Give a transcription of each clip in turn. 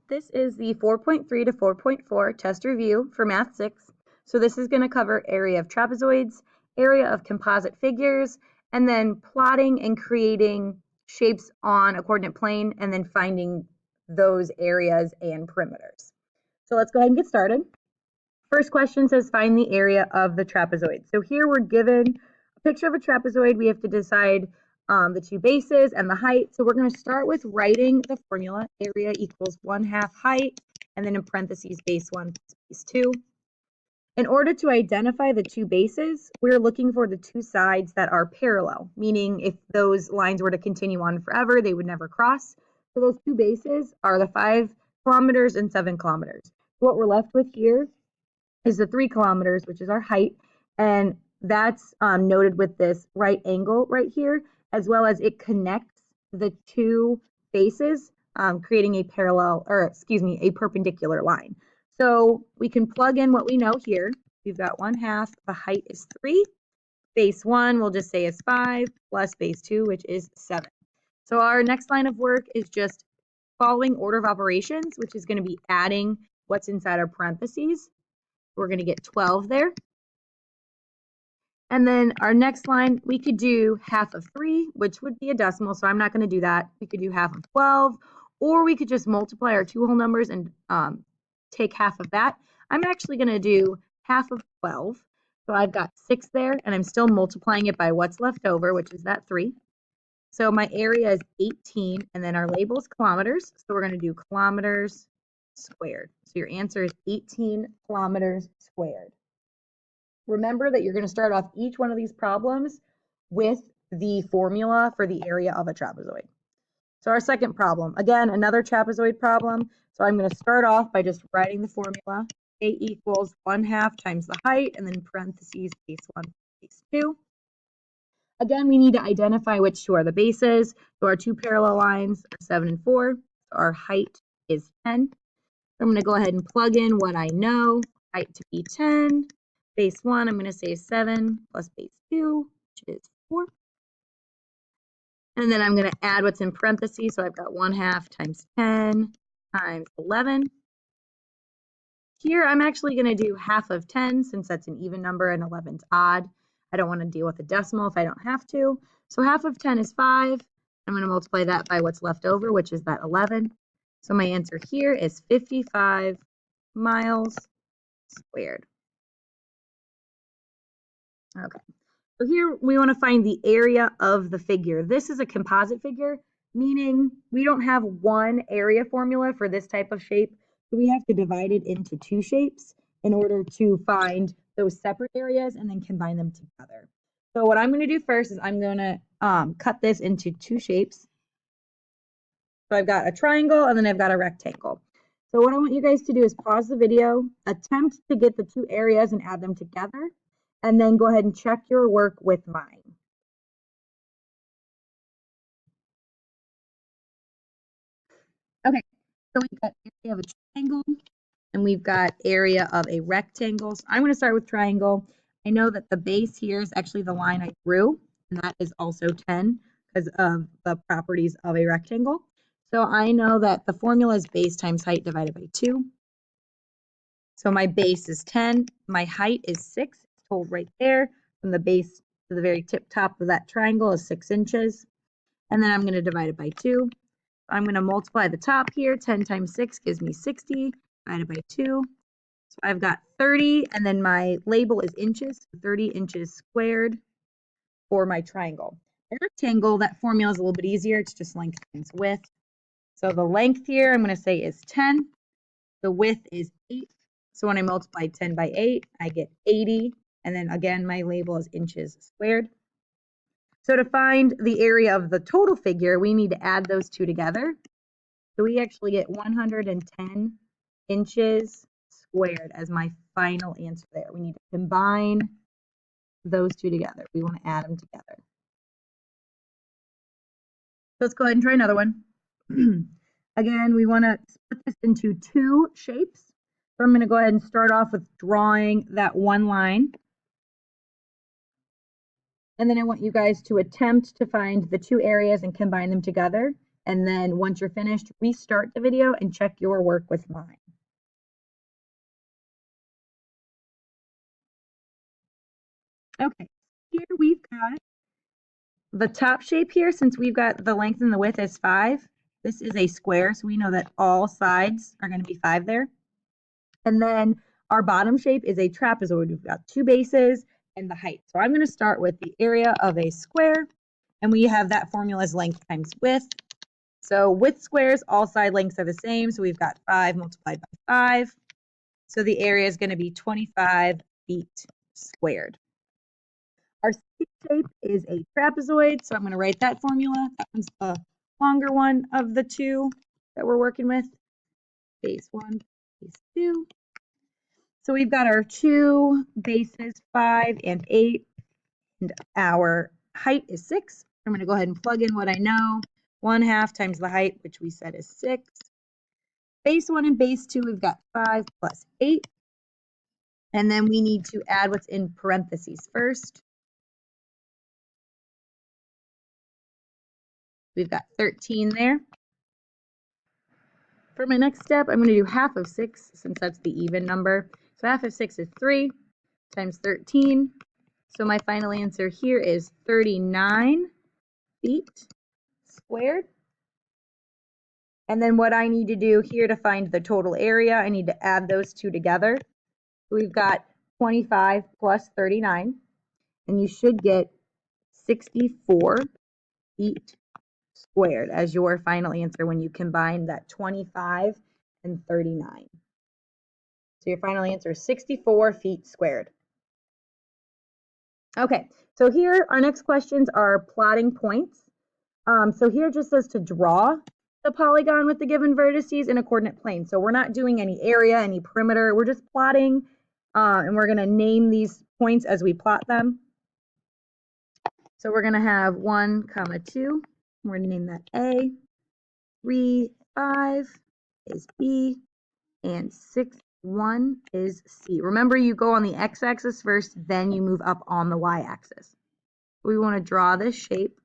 This is the 4.3 to 4.4 test review for Math 6. So this is going to cover area of trapezoids, area of composite figures, and then plotting and creating shapes on a coordinate plane, and then finding those areas and perimeters. So let's go ahead and get started. First question says find the area of the trapezoid. So here we're given a picture of a trapezoid. We have to decide the two bases and the height. So we're going to start with writing the formula. Area equals 1/2 height, and then in parentheses base 1 plus base 2. In order to identify the two bases, we're looking for the two sides that are parallel, meaning if those lines were to continue on forever, they would never cross. So those two bases are the 5 kilometers and 7 kilometers. So what we're left with here is the 3 kilometers, which is our height, and that's noted with this right angle right here, as well as it connects the two bases, creating a a perpendicular line. So we can plug in what we know here. We've got 1/2, the height is 3, base 1 we'll just say is 5, plus base 2, which is 7. So our next line of work is just following order of operations, which is going to be adding what's inside our parentheses. We're going to get 12 there. And then our next line, we could do 1/2 of 3, which would be a decimal, so I'm not going to do that. We could do 1/2 of 12, or we could just multiply our two whole numbers and take 1/2 of that. I'm actually going to do 1/2 of 12. So I've got 6 there, and I'm still multiplying it by what's left over, which is that 3. So my area is 18, and then our label is kilometers. So we're going to do kilometers squared. So your answer is 18 kilometers squared. Remember that you're going to start off each one of these problems with the formula for the area of a trapezoid. So our second problem, again, another trapezoid problem. So I'm going to start off by just writing the formula. A equals 1/2 times the height, and then parentheses base 1, base 2. Again, we need to identify which two are the bases. So our two parallel lines are 7 and 4. So our height is 10. So I'm going to go ahead and plug in what I know. Height to be 10. Base 1, I'm going to say 7 plus base 2, which is 4. And then I'm going to add what's in parentheses. So I've got 1/2 times 10 times 11. Here, I'm actually going to do 1/2 of 10 since that's an even number and 11's odd. I don't want to deal with a decimal if I don't have to. So 1/2 of 10 is 5. I'm going to multiply that by what's left over, which is that 11. So my answer here is 55 miles squared. Okay, so here we want to find the area of the figure. This is a composite figure, meaning we don't have one area formula for this type of shape. So we have to divide it into two shapes in order to find those separate areas and then combine them together. So what I'm going to do first is I'm going to cut this into two shapes. So I've got a triangle and then I've got a rectangle. So what I want you guys to do is pause the video, attempt to get the two areas and add them together, and then go ahead and check your work with mine. Okay, so we've got area of a triangle and we've got area of a rectangle. So I'm going to start with triangle. I know that the base here is actually the line I drew, and that is also 10 because of the properties of a rectangle. So I know that the formula is base times height divided by 2. So my base is 10. My height is 6. It's told right there. From the base to the very tip top of that triangle is 6 inches. And then I'm going to divide it by 2. I'm going to multiply the top here. 10 times 6 gives me 60, divided by 2. So I've got 30, and then my label is inches, 30 inches squared for my triangle. The rectangle, that formula is a little bit easier. It's just length times width. So the length here, I'm going to say is 10. The width is 8. So when I multiply 10 by 8, I get 80. And then again, my label is inches squared. So to find the area of the total figure, we need to add those two together. So we actually get 110 inches squared as my final answer there. We need to combine those two together. We want to add them together. Let's go ahead and try another one. Again, we want to split this into two shapes. So I'm going to go ahead and start off with drawing that one line. And then I want you guys to attempt to find the two areas and combine them together And then once you're finished, restart the video and check your work with mine. Okay, here we've got the top shape here. Since we've got the length and the width as 5, this is a square, so we know that all sides are going to be 5 there. And then our bottom shape is a trapezoid. We've got 2 bases and the height. So I'm going to start with the area of a square, and we have that formula as length times width. So with squares, all side lengths are the same. So we've got 5 multiplied by 5. So the area is going to be 25 feet squared. Our shape is a trapezoid, so I'm going to write that formula. That one's the longer one of the two that we're working with. Base 1, base 2. So we've got our 2 bases, 5 and 8, and our height is 6. I'm going to go ahead and plug in what I know. 1/2 times the height, which we said is 6. Base 1 and base 2, we've got 5 plus 8. And then we need to add what's in parentheses first. We've got 13 there. For my next step, I'm going to do half of 6 since that's the even number. So half of 6 is 3 times 13. So my final answer here is 39 feet squared. And then what I need to do here to find the total area, I need to add those two together. We've got 25 plus 39, and you should get 64 feet squared as your final answer when you combine that 25 and 39. So your final answer is 64 feet squared. Okay, so here our next questions are plotting points. So here it just says to draw the polygon with the given vertices in a coordinate plane. So we're not doing any area, any perimeter. We're just plotting, and we're going to name these points as we plot them. So we're going to have 1, 2. We're going to name that A. 3, 5 is B, and 6, 1 is C. Remember, you go on the x-axis first, then you move up on the y-axis. We want to draw this shape.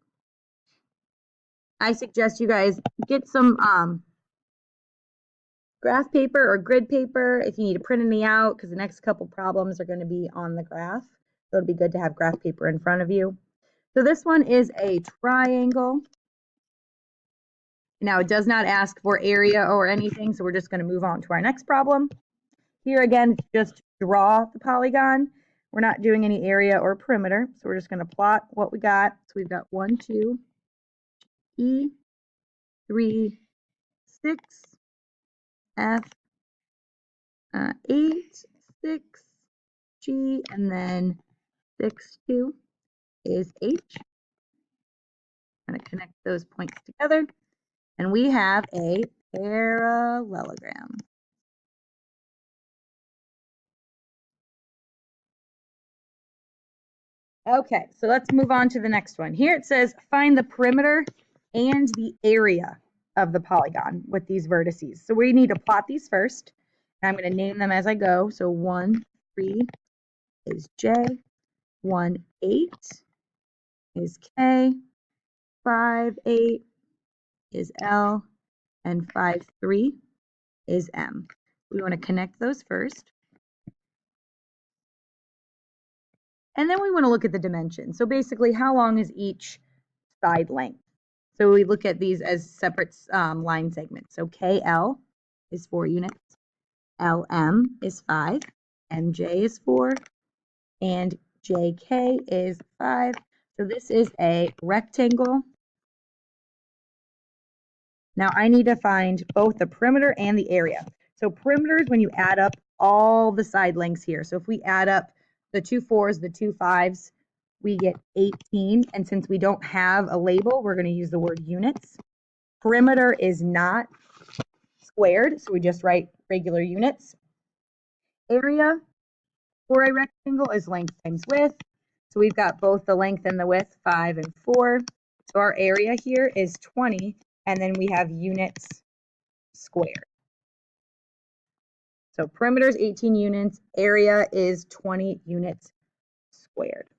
I suggest you guys get some graph paper or grid paper if you need to print any out, because the next couple problems are going to be on the graph. So it'd be good to have graph paper in front of you. So this one is a triangle. Now it does not ask for area or anything, so we're just going to move on to our next problem. Here again, just draw the polygon. We're not doing any area or perimeter, so we're just going to plot what we got. So we've got 1, 2, E, 3, 6, F, 8, 6, G, and then 6, 2 is H. I'm going to connect those points together, and we have a parallelogram. Okay, so let's move on to the next one. Here it says find the perimeter and the area of the polygon with these vertices. So we need to plot these first. And I'm going to name them as I go. So 1, 3 is J, 1, 8 is K, 5, 8 is L, and 5, 3 is M. We want to connect those first. And then we want to look at the dimensions. So basically, how long is each side length? So we look at these as separate line segments. So KL is 4 units, LM is 5, MJ is 4, and JK is 5. So this is a rectangle. Now I need to find both the perimeter and the area. So perimeter is when you add up all the side lengths here. So if we add up the 2 4s, the 2 5s, we get 18. And since we don't have a label, we're going to use the word units. Perimeter is not squared, so we just write regular units. Area for a rectangle is length times width. So we've got both the length and the width, 5 and 4. So our area here is 20, and then we have units squared. So perimeter is 18 units, area is 20 units squared.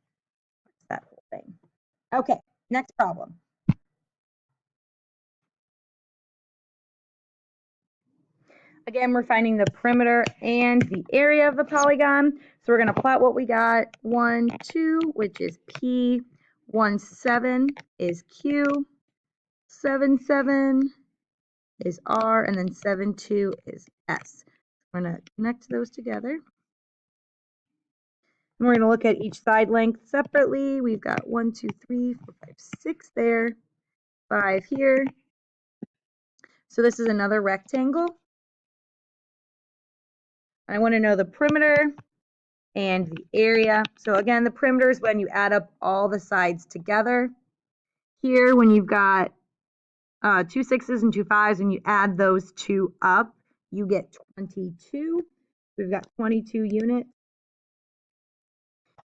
That's that whole thing. Okay, next problem. Again, we're finding the perimeter and the area of the polygon. So we're going to plot what we got. 1, 2, which is P. 1, 7 is Q. 7, 7 is R. And then 7, 2 is S. I'm going to connect those together. And we're going to look at each side length separately. We've got 1, 2, 3, 4, 5, 6 there. 5 here. So this is another rectangle. I want to know the perimeter and the area. So again, the perimeter is when you add up all the sides together. Here, when you've got 2 6s and 2 5s, and you add those two up, you get 22. We've got 22 units.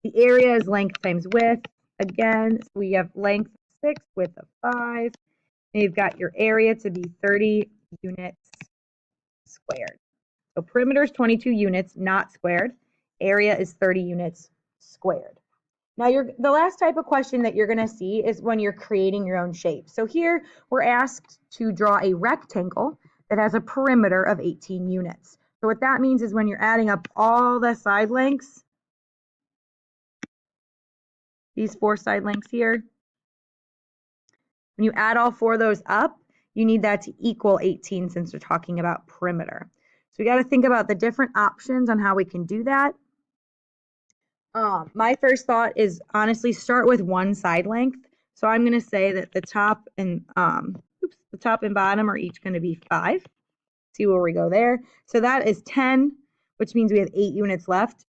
The area is length times width. Again, so we have length of 6, width of 5. And you've got your area to be 30 units squared. So perimeter is 22 units, not squared. Area is 30 units squared. Now, the last type of question that you're going to see is when you're creating your own shape. So here we're asked to draw a rectangle that has a perimeter of 18 units. So what that means is when you're adding up all the side lengths, these 4 side lengths here, when you add all 4 of those up, you need that to equal 18 since we're talking about perimeter. So we got to think about the different options on how we can do that. My first thought is honestly start with one side length. So I'm going to say that the top and bottom are each going to be 5. See where we go there. So that is 10, which means we have 8 units left.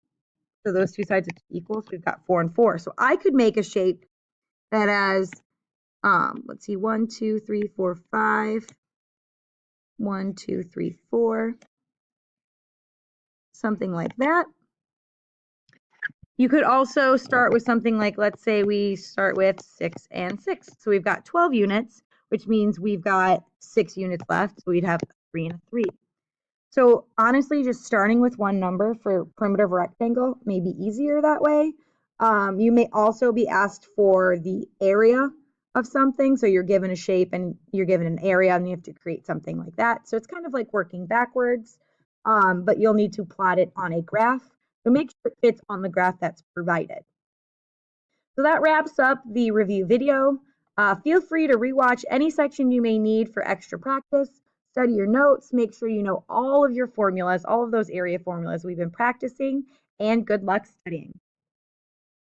So those two sides are equal. So we've got 4 and 4. So I could make a shape that has, let's see, 1, 2, 3, 4, 5. 1, 2, 3, 4. Something like that. You could also start with something like, let's say we start with 6 and 6. So we've got 12 units, which means we've got 6 units left. So we'd have 3 and a 3. So honestly, just starting with one number for perimeter of a rectangle may be easier that way. You may also be asked for the area of something. So you're given a shape and you're given an area and you have to create something like that. So it's kind of like working backwards, but you'll need to plot it on a graph. So make sure it fits on the graph that's provided. So that wraps up the review video. Feel free to rewatch any section you may need for extra practice. Study your notes. Make sure you know all of your formulas, all of those area formulas we've been practicing, and good luck studying.